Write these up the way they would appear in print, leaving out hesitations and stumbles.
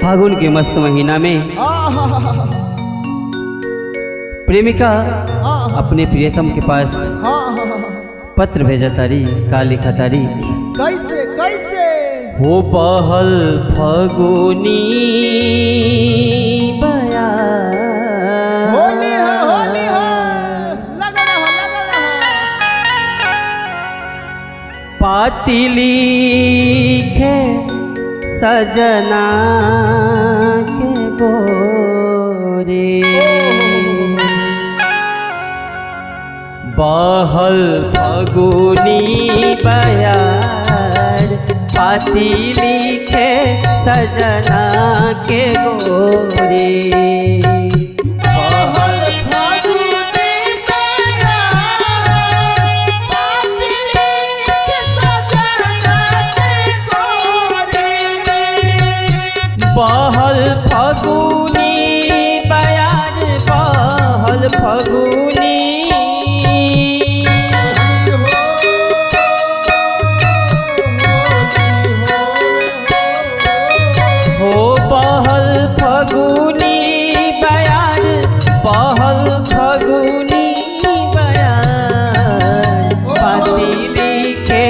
फागुन के मस्त महीना में प्रेमिका अपने प्रियतम के पास पत्र भेजा तारी। का लिखा तारी? कैसे कैसे हो बहल फगुनी बया होली है लगा रहा पाती लिखे सजना के गोरे बहल फगुनी बयार पाती लिखे सजना के गोरे बहल फगुनी बयार बहल फगुनी हो बहल फगुनी बयार बहल फगुनी बयार पाती लिखे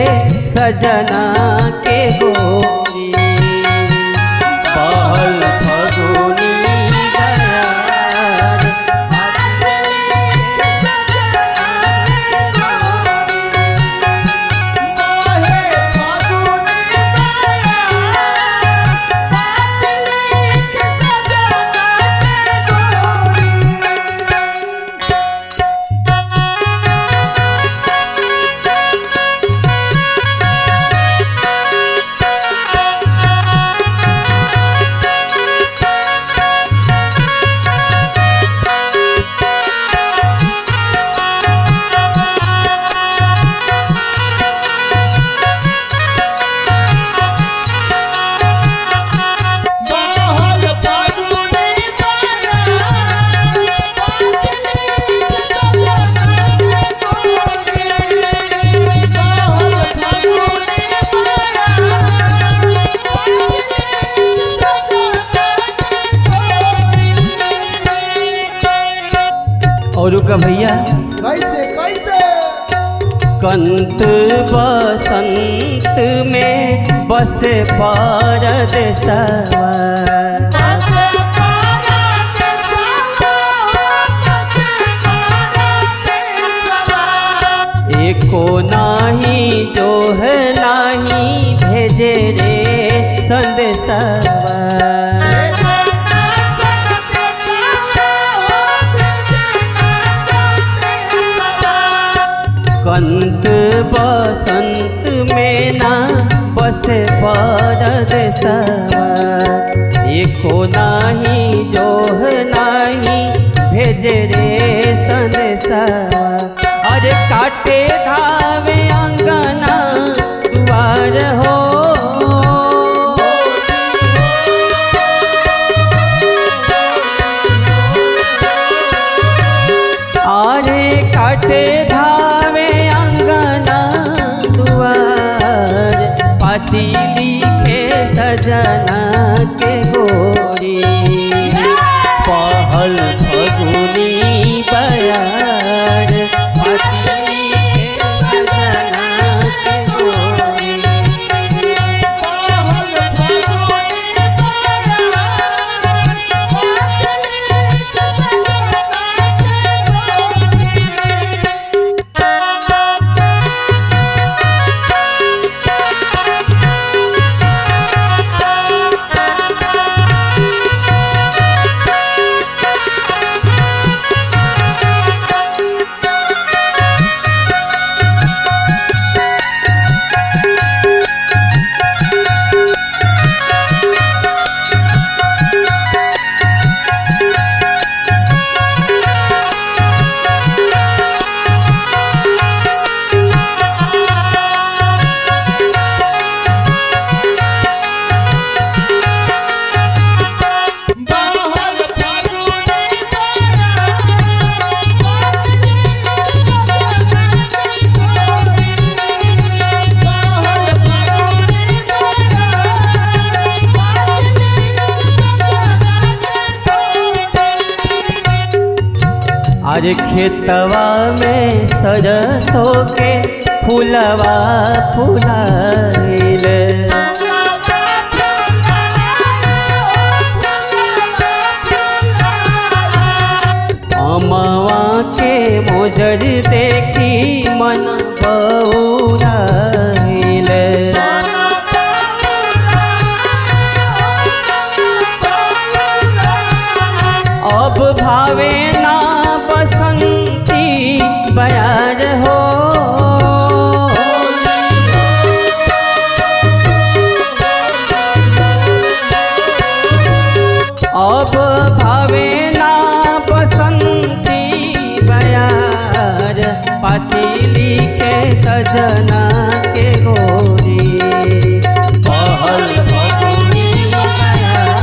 सजना के गोरी बहल फगुनी बयार और का भैया कैसे कैसे कंत बसंत में बसे परदेसवा एको नाही जो है नाही भेजे रे संदेशवा कंत बसंत में ना बसे परदेसवा एको नाही जो है नाही भेजे रे संदेशवा अरे काटे धावे अंगना दुआर हो अरे काटे धावे अंगना दुआर पाती लिखे सजना के गोरी पहल फगुनी बयार पाती लिखे सजना के गोरी आज खेतवा में सरसों के फूलवा फुलाइल। अमवा के मोजर देखी मन बौराइल। अब भावे ना बसंती बयार हो। अब भावे ना बसंती बयार, पातिली के सजना के गोरी पहल फगुनी बयार।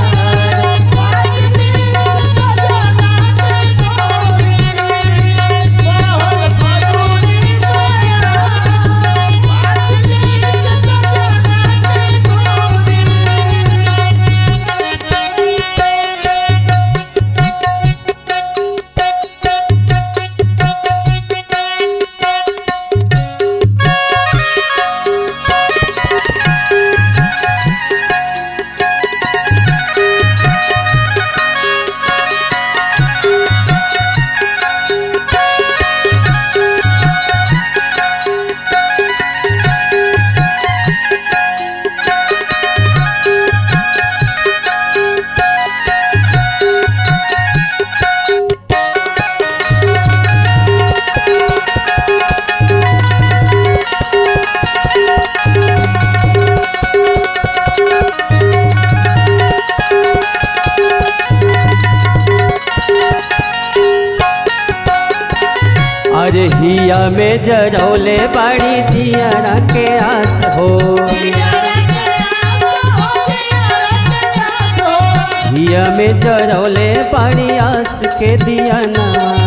अरे हिया में जरौले बाड़ी दियारा के आस हो। हिया में जरौले बाड़ी आस के दिया नवा।